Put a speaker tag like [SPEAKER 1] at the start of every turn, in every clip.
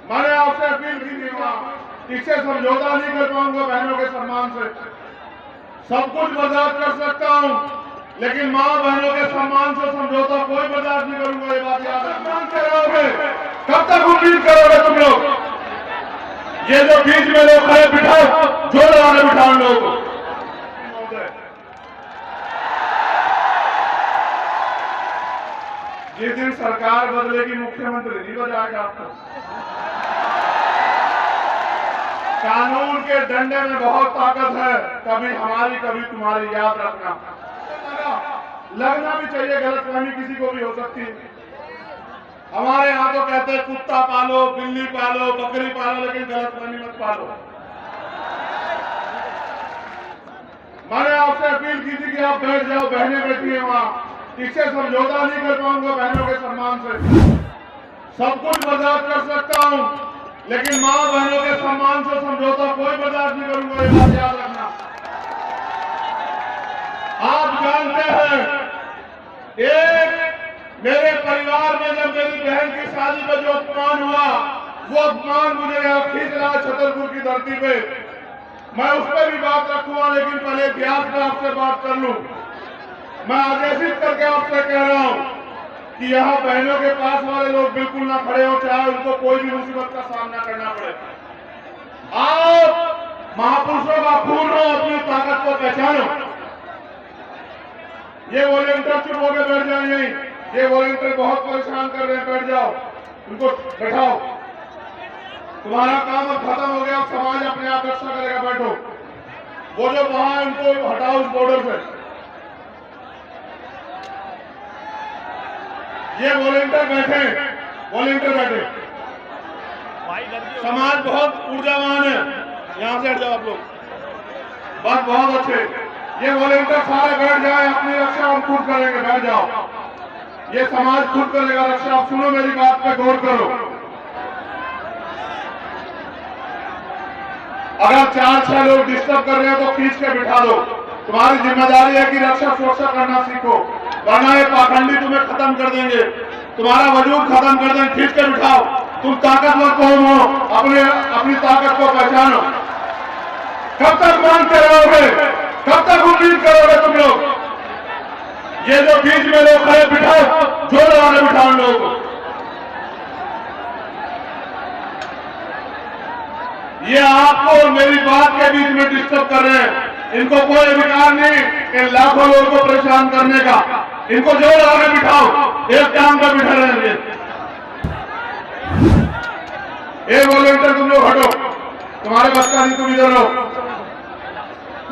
[SPEAKER 1] मैंने आपसे अपील की थी इससे समझौता नहीं कर पाऊंगा बहनों के सम्मान से। सब कुछ बर्दाश्त कर सकता हूं, लेकिन मां बहनों के सम्मान से समझौता कोई बर्दाश्त नहीं करूंगा। ये बात याद रखना। रहोगे कब तक उम्मीद करोगे तुम लोग? ये जो बीच में लोग खड़े बिठाओ, जो लगाने बिठाओ लोगों को। जिस दिन सरकार बदलेगी मुख्यमंत्री नहीं बजाएगा आपको। कानून के डंडे में बहुत ताकत है, कभी हमारी कभी तुम्हारी, याद रखना। लगना भी चाहिए, गलतफहमी किसी को भी हो सकती है। हमारे यहाँ तो कहते हैं कुत्ता पालो, बिल्ली पालो, बकरी पालो, लेकिन गलतफहमी मत पालो। मैंने आपसे अपील की थी कि आप बैठ जाओ, बहनें बैठी हैं वहां। इससे समझौता नहीं कर पाऊंगा बहनों के सम्मान से। सब कुछ बर्दाश्त कर सकता हूं, लेकिन मां बहनों के सम्मान से समझौता कोई बर्दाश्त नहीं करूंगा। ये बात याद रखना। आप जानते हैं, एक मेरे परिवार में जब मेरी बहन की शादी में जो अपमान हुआ, वो अपमान मुझे यहाँ खींच रहा छतरपुर की धरती पे। मैं उस पर भी बात रखूंगा, लेकिन पहले इतिहास में आपसे बात कर लूं। मैं आदेशित करके आपसे कह रहा हूं कि यहाँ बहनों के पास वाले लोग बिल्कुल ना खड़े हो, चाहे उनको कोई भी मुसीबत का सामना करना पड़े। आप महापुरुषों का खून हो, अपनी ताकत को पहचानो। ये वॉलंटियर चुप होकर बैठ जाए नहीं, ये वॉलंटियर बहुत परेशान कर रहे हैं, बैठ जाओ, उनको बैठाओ। तुम्हारा काम अब खत्म हो गया, समाज अपने आप रक्षा करेगा, बैठो। वो जो वहां है उनको हटाओ उस बॉर्डर से। ये वॉलंटियर बैठे, वॉलंटियर बैठे। समाज बहुत ऊर्जावान है, यहां से हट जाओ आप लोग, बस बहुत अच्छे। ये वॉलंटियर सारे बैठ जाए, अपनी रक्षा हम खुद करेंगे, बैठ जाओ। ये समाज खुद करेगा रक्षा। आप सुनो, मेरी बात पे गौर करो। अगर 4-6 लोग डिस्टर्ब कर रहे हैं तो खींच के बिठा दो। तुम्हारी जिम्मेदारी है कि रक्षा सुरक्षा करना सीखो, वरना ये पाखंडी तुम्हें खत्म कर देंगे, तुम्हारा वजूद खत्म कर देंगे। खींच के बिठाओ। तुम ताकतवर कौन हो, अपनी ताकत को पहचानो। कब तक मांगते रहोगे, कब तक उम्मीद करोगे तुम लोग? ये जो बीच में लोग खड़े बिठाओ, जो लगाने बिठाओ लोगों को। ये आपको और मेरी बात के बीच में डिस्टर्ब कर रहे हैं। इनको कोई अधिकार नहीं इन लाखों लोगों को परेशान करने का। इनको जो लगाने बिठाओ, एक काम पर बिठा रहेंगे। एक वॉलंटियर तुम लोग हटो, तुम्हारे बस का नहीं, तुम इधर रहो।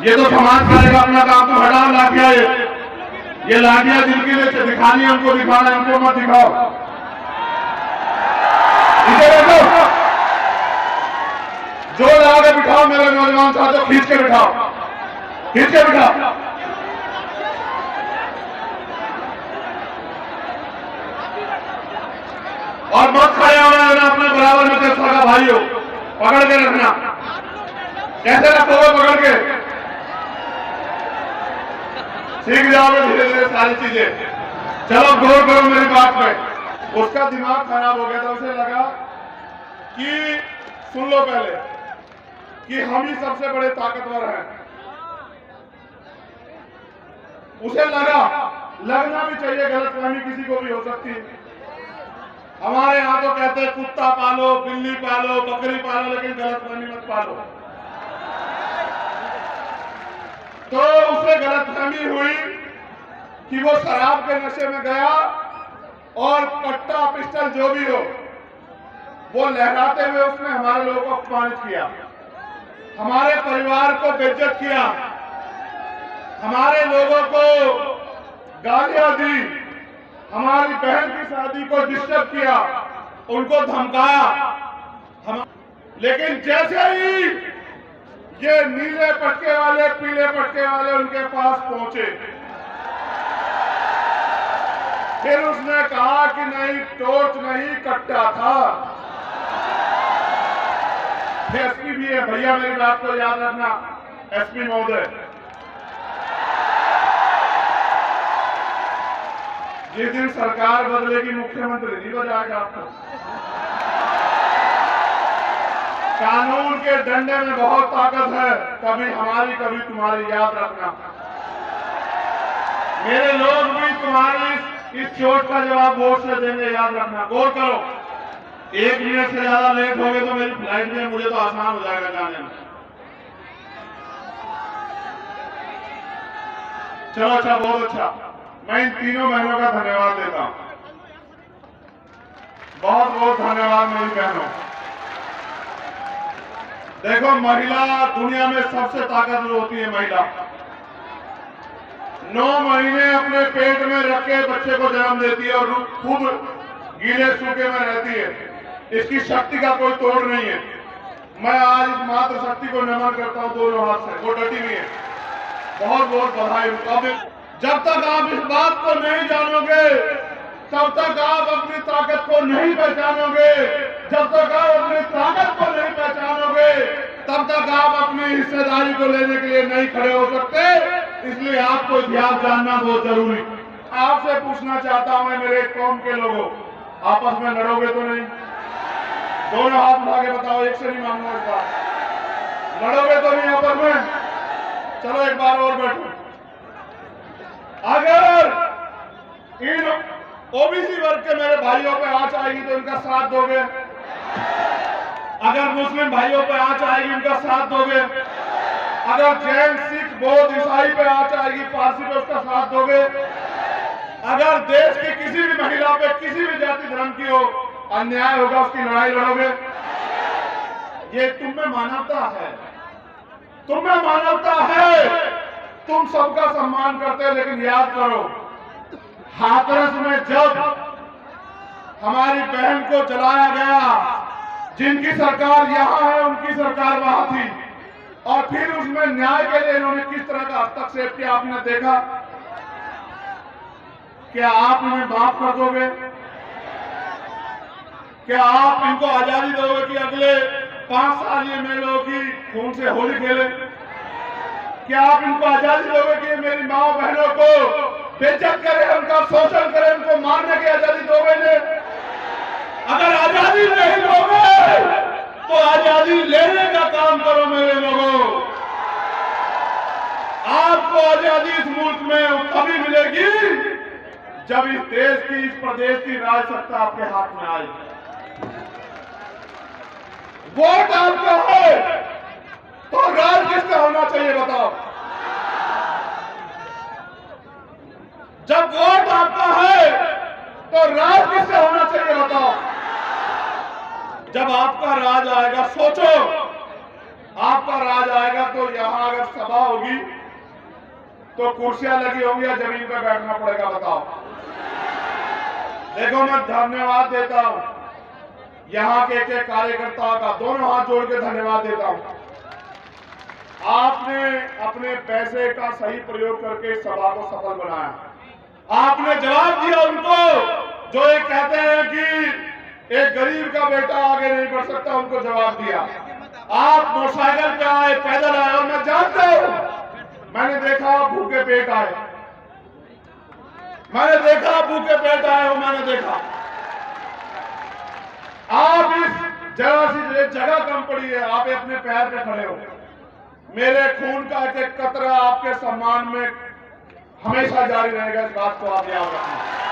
[SPEAKER 1] ये तो समाज करेगा अपना काम, तो हटाओ लाठियां। ये लाठियां जिनकी लिए दिखानी है उनको दिखाना है, उनको मत दिखाओ। इधर बैठो, जो लगा के बिठाओ मेरे नौजवान साथियों, खींच के बिठाओ, खींच के बिठाओ। और मत खड़े होना देना अपने बराबर में, देश का भाई हो, पकड़ के रखना। कैसे रखोगे पकड़ के? सीख जाओगे धीरे धीरे सारी चीजें। चलो गौर करो मेरी बात पे। उसका दिमाग खराब हो गया था, उसे लगा कि सुन लो पहले कि हम ही सबसे बड़े ताकतवर हैं। उसे लगना भी चाहिए, गलतफहमी किसी को भी हो सकती है। हमारे यहाँ तो कहते हैं कुत्ता पालो, बिल्ली पालो, बकरी पालो, लेकिन गलतफहमी मत पालो। तो उसे गलतफहमी हुई कि वो शराब के नशे में गया और कट्टा पिस्टल जो भी हो वो लहराते हुए उसने हमारे लोगों को अपमानित किया, हमारे परिवार को बेइज्जत किया, हमारे लोगों को गालियां दी, हमारी बहन की शादी को डिस्टर्ब किया, उनको धमकाया। लेकिन जैसे ही ये नीले पटके वाले, पीले पटके वाले उनके पास पहुंचे, फिर उसने कहा कि नहीं, टॉर्च नहीं, कट्टा था। एसपी भी है भैया, मेरी बात को याद रखना, एसपी महोदय। जिस दिन सरकार बदलेगी मुख्यमंत्री नहीं बजाएगा आपको। के डंडे में बहुत ताकत है, कभी हमारी कभी तुम्हारी, याद रखना। मेरे लोग भी तुम्हारी इस चोट का जवाब वोट से देंगे, याद रखना। गौर करो, 1 मिनट से ज्यादा लेट हो गए तो मेरी फ्लाइट में मुझे तो आसान हो जाएगा जाने में। चलो अच्छा, बहुत अच्छा। मैं इन तीनों बहनों का धन्यवाद देता हूं। बहुत बहुत धन्यवाद मेरी बहनों। देखो, महिला दुनिया में सबसे ताकतवर होती है। महिला 9 महीने अपने पेट में रख के बच्चे को जन्म देती है और खुद गीले सूखे में रहती है। इसकी शक्ति का कोई तोड़ नहीं है। मैं आज इस मातृ शक्ति को नमन करता हूं दोनों हाथ से। वो डटी हुई है, बहुत बहुत बधाई। जब तक आप इस बात को नहीं जानोगे, तब तक आप अपनी ताकत को नहीं पहचानोगे। जब तक आप अपनी ताकत को नहीं पहचानोगे, तब तक आप अपनी हिस्सेदारी को लेने के लिए नहीं खड़े हो सकते। इसलिए आपको इतिहास जानना बहुत जरूरी। आपसे पूछना चाहता हूं, मेरे कौम के लोगों, आपस में लड़ोगे तो नहीं? दोनों हाथ उठा के बताओ, एक से नहीं मांगूंगा इस बार। लड़ोगे तो नहीं आपस में? चलो एक बार और बैठो। अगर इन ओबीसी वर्ग के मेरे भाइयों पे आंच आएगी तो इनका साथ दोगे? अगर मुस्लिम भाइयों पे आंच आएगी इनका साथ दोगे? अगर जैन, सिख, बौद्ध, ईसाई पे आंच आएगी, पारसी पे, उसका साथ दोगे? अगर देश की किसी भी महिला पे, किसी भी जाति धर्म की हो, अन्याय होगा, उसकी लड़ाई लड़ोगे? ये तुम में मानवता है, तुम में मानवता है। तुम सबका सम्मान करते हो, लेकिन याद करो, हाथरस में जब हमारी बहन को जलाया गया, जिनकी सरकार यहां है उनकी सरकार वहां थी, और फिर उसमें न्याय के लिए इन्होंने किस तरह का हस्तक्षेप किया आपने देखा? क्या आप इन्हें माफ कर दोगे? क्या आप इनको आजादी दोगे कि अगले 5 साल ये मेरे लोगों की खून से होली खेले? क्या आप इनको आजादी दोगे कि मेरी माँ बहनों को बेइज्जत करे, उनका शोषण करे, उनको मारने की आजादी दोगे ने? अगर आजादी नहीं दोगे तो आजादी लेने का काम करो मेरे लोगों। आपको आजादी इस मुल्क में तभी मिलेगी जब इस देश की, इस प्रदेश की राज सत्ता आपके हाथ में आएगी। वोट आपका है तो राज किसका होना चाहिए बताओ? जब वोट आपका है तो राज किसका होना चाहिए बताओ? जब आपका राज आएगा, सोचो, आपका राज आएगा तो यहां अगर सभा होगी तो कुर्सियां लगी होंगी या जमीन पर बैठना पड़ेगा बताओ? देखो, मैं धन्यवाद देता हूं यहां के एक कार्यकर्ताओं का, दोनों हाथ जोड़ के धन्यवाद देता हूं। आपने अपने पैसे का सही प्रयोग करके सभा को सफल बनाया। आपने जवाब दिया उनको जो ये कहते हैं कि एक गरीब का बेटा आगे नहीं बढ़ सकता, उनको जवाब दिया। आप मोटरसाइकिल पे आए, पैदल आए, और मैं जानता हूं, मैंने देखा भूखे पेट आए, मैंने देखा भूखे पेट आए हो, मैंने देखा। आप इस जगह से जगह कम पड़ी है, आप अपने पैर पे खड़े हो। मेरे खून का एक कतरा आपके सम्मान में हमेशा जारी रहेगा, इस बात को आप याद रखना।